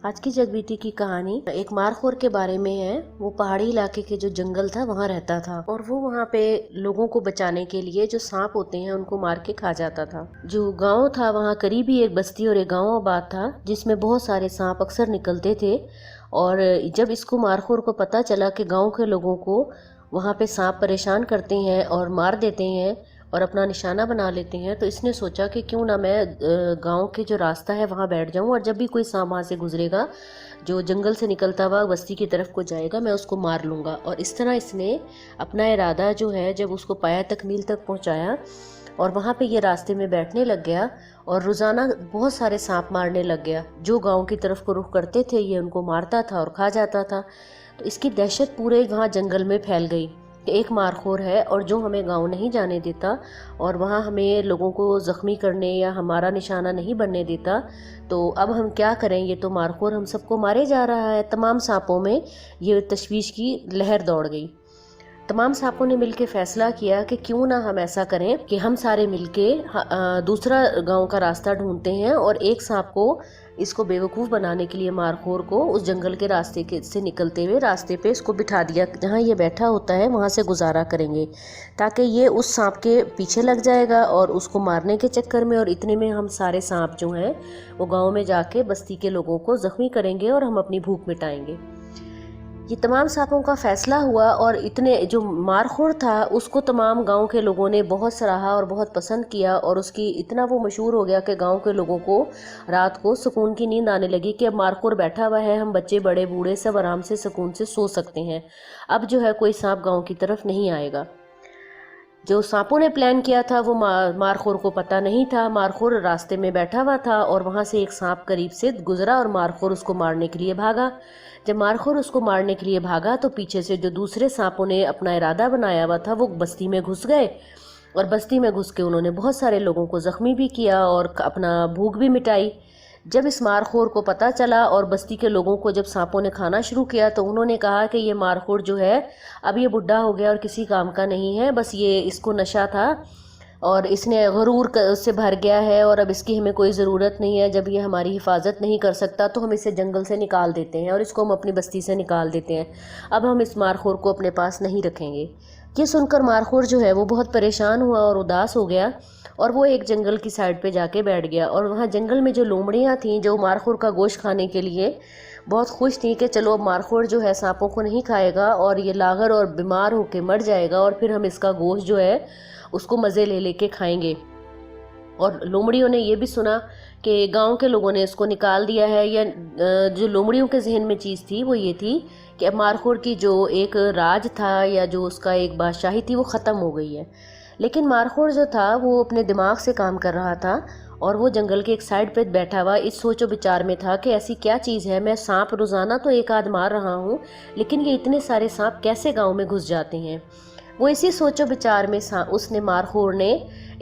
आज की जगबीती की कहानी एक मारखोर के बारे में है। वो पहाड़ी इलाके के जो जंगल था वहाँ रहता था और वो वहाँ पे लोगों को बचाने के लिए जो सांप होते हैं उनको मार के खा जाता था। जो गांव था वहाँ करीब ही एक बस्ती और एक गांव आबाद था जिसमें बहुत सारे सांप अक्सर निकलते थे। और जब इसको मारखोर को पता चला कि गाँव के लोगों को वहाँ पे सांप परेशान करते हैं और मार देते हैं और अपना निशाना बना लेते हैं, तो इसने सोचा कि क्यों ना मैं गांव के जो रास्ता है वहाँ बैठ जाऊँ और जब भी कोई सांप वहाँ से गुजरेगा जो जंगल से निकलता हुआ बस्ती की तरफ को जाएगा मैं उसको मार लूँगा। और इस तरह इसने अपना इरादा जो है जब उसको पाया तकमील तक पहुँचाया और वहाँ पे ये रास्ते में बैठने लग गया और रोज़ाना बहुत सारे सांप मारने लग गया। जो गाँव की तरफ को रुख करते थे ये उनको मारता था और खा जाता था। तो इसकी दहशत पूरे वहाँ जंगल में फैल गई कि एक मारखोर है और जो हमें गांव नहीं जाने देता और वहाँ हमें लोगों को ज़ख्मी करने या हमारा निशाना नहीं बनने देता, तो अब हम क्या करें, ये तो मारखोर हम सबको मारे जा रहा है। तमाम सांपों में ये तशवीश की लहर दौड़ गई। तमाम सांपों ने मिलकर फैसला किया कि क्यों ना हम ऐसा करें कि हम सारे मिलके दूसरा गांव का रास्ता ढूंढते हैं और एक सांप को इसको बेवकूफ़ बनाने के लिए मारखोर को उस जंगल के रास्ते के से निकलते हुए रास्ते पे इसको बिठा दिया, जहाँ ये बैठा होता है वहाँ से गुजारा करेंगे ताकि ये उस सांप के पीछे लग जाएगा और उसको मारने के चक्कर में और इतने में हम सारे सांप जो हैं वो गाँव में जाके बस्ती के लोगों को ज़ख्मी करेंगे और हम अपनी भूख मिटाएंगे। ये तमाम सांपों का फैसला हुआ और इतने जो मारखोर था उसको तमाम गांव के लोगों ने बहुत सराहा और बहुत पसंद किया और उसकी इतना वो मशहूर हो गया कि गांव के लोगों को रात को सुकून की नींद आने लगी कि अब मारखोर बैठा हुआ है, हम बच्चे बड़े बूढ़े सब आराम से सुकून से सो सकते हैं। अब जो है कोई सांप गाँव की तरफ नहीं आएगा। जो सांपों ने प्लान किया था वो मारखोर को पता नहीं था। मारखोर रास्ते में बैठा हुआ था और वहाँ से एक सांप करीब से गुजरा और मारखोर उसको मारने के लिए भागा। जब मारखोर उसको मारने के लिए भागा तो पीछे से जो दूसरे सांपों ने अपना इरादा बनाया हुआ था वो बस्ती में घुस गए और बस्ती में घुस के उन्होंने बहुत सारे लोगों को ज़ख्मी भी किया और अपना भूख भी मिटाई। जब इस मारखोर को पता चला और बस्ती के लोगों को जब सांपों ने खाना शुरू किया तो उन्होंने कहा कि ये मारखोर जो है अब ये बुढ़ा हो गया और किसी काम का नहीं है, बस ये इसको नशा था और इसने गरूर उससे भर गया है और अब इसकी हमें कोई ज़रूरत नहीं है। जब ये हमारी हिफाजत नहीं कर सकता तो हम इसे जंगल से निकाल देते हैं और इसको हम अपनी बस्ती से निकाल देते हैं। अब हम इस मारखोर को अपने पास नहीं रखेंगे। ये सुनकर मारखोर जो है वो बहुत परेशान हुआ और उदास हो गया और वो एक जंगल की साइड पे जाके बैठ गया। और वहाँ जंगल में जो लोमड़ियाँ थीं जो मारखोर का गोश्त खाने के लिए बहुत खुश थी कि चलो अब मारखोर जो है सांपों को नहीं खाएगा और ये लागर और बीमार होके मर जाएगा और फिर हम इसका गोश्त जो है उसको मज़े ले लेके खाएंगे। और लोमड़ियों ने ये भी सुना कि गांव के लोगों ने इसको निकाल दिया है। या जो लोमड़ियों के जहन में चीज़ थी वो ये थी कि अब मारखोर की जो एक राज था या जो उसका एक बादशाही थी वो ख़त्म हो गई है। लेकिन मारखोर जो था वो अपने दिमाग से काम कर रहा था और वो जंगल के एक साइड पे बैठा हुआ इस सोचो विचार में था कि ऐसी क्या चीज़ है, मैं सांप रोज़ाना तो एक आध मार रहा हूँ लेकिन ये इतने सारे सांप कैसे गाँव में घुस जाते हैं। वो इसी सोचो विचार में उसने मारखोर ने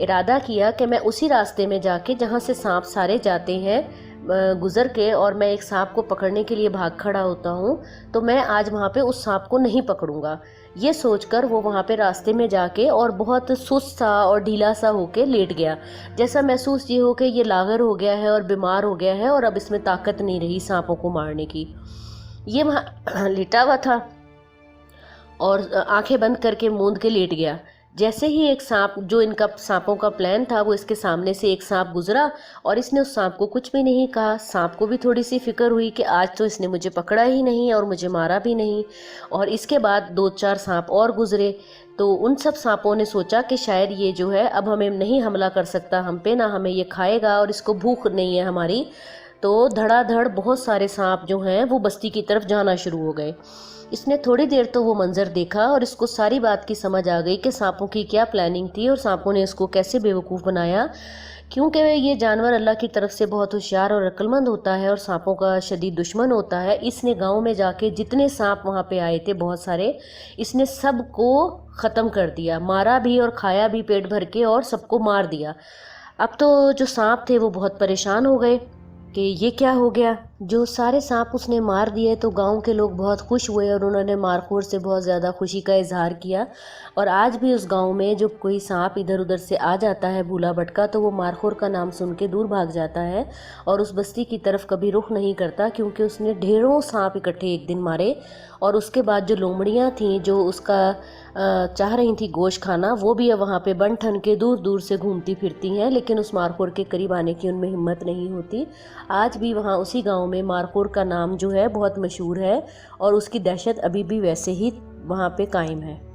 इरादा किया कि मैं उसी रास्ते में जाके जहाँ से सांप सारे जाते हैं गुजर के और मैं एक सांप को पकड़ने के लिए भाग खड़ा होता हूँ, तो मैं आज वहाँ पे उस सांप को नहीं पकड़ूंगा। ये सोचकर वो वहाँ पे रास्ते में जाके और बहुत सुस्त सा और ढीला सा होके लेट गया। जैसा महसूस ये हो कि ये लागर हो गया है और बीमार हो गया है और अब इसमें ताकत नहीं रही सांपों को मारने की। ये वहाँ लेटा हुआ था और आंखें बंद करके मूंद के लेट गया। जैसे ही एक सांप, जो इनका सांपों का प्लान था, वो इसके सामने से एक सांप गुजरा और इसने उस सांप को कुछ भी नहीं कहा। सांप को भी थोड़ी सी फिक्र हुई कि आज तो इसने मुझे पकड़ा ही नहीं और मुझे मारा भी नहीं। और इसके बाद दो चार सांप और गुजरे तो उन सब सांपों ने सोचा कि शायद ये जो है अब हमें नहीं हमला कर सकता हम पे, ना हमें ये खाएगा और इसको भूख नहीं है हमारी। तो धड़ाधड़ बहुत सारे सांप जो हैं वो बस्ती की तरफ जाना शुरू हो गए। इसने थोड़ी देर तो वो मंजर देखा और इसको सारी बात की समझ आ गई कि सांपों की क्या प्लानिंग थी और सांपों ने इसको कैसे बेवकूफ़ बनाया। क्योंकि ये जानवर अल्लाह की तरफ से बहुत होशियार और अक्लमंद होता है और सांपों का शदीद दुश्मन होता है। इसने गांव में जाके जितने सांप वहाँ पे आए थे बहुत सारे, इसने सब को ख़त्म कर दिया, मारा भी और खाया भी पेट भर के और सबको मार दिया। अब तो जो सांप थे वो बहुत परेशान हो गए कि ये क्या हो गया, जो सारे सांप उसने मार दिए तो गांव के लोग बहुत खुश हुए और उन्होंने मारखोर से बहुत ज़्यादा खुशी का इजहार किया। और आज भी उस गांव में जब कोई सांप इधर उधर से आ जाता है भूला भटका, तो वो मारखोर का नाम सुन के दूर भाग जाता है और उस बस्ती की तरफ कभी रुख नहीं करता, क्योंकि उसने ढेरों सांप इकट्ठे एक दिन मारे। और उसके बाद जो लोमड़ियाँ थीं जो उसका चाह रही थी गोश्त खाना, वो भी अब वहाँ पे बन ठन के दूर दूर से घूमती फिरती हैं, लेकिन उस मारखोर के करीब आने की उनमें हिम्मत नहीं होती। आज भी वहाँ उसी गांव में मारखोर का नाम जो है बहुत मशहूर है और उसकी दहशत अभी भी वैसे ही वहाँ पे कायम है।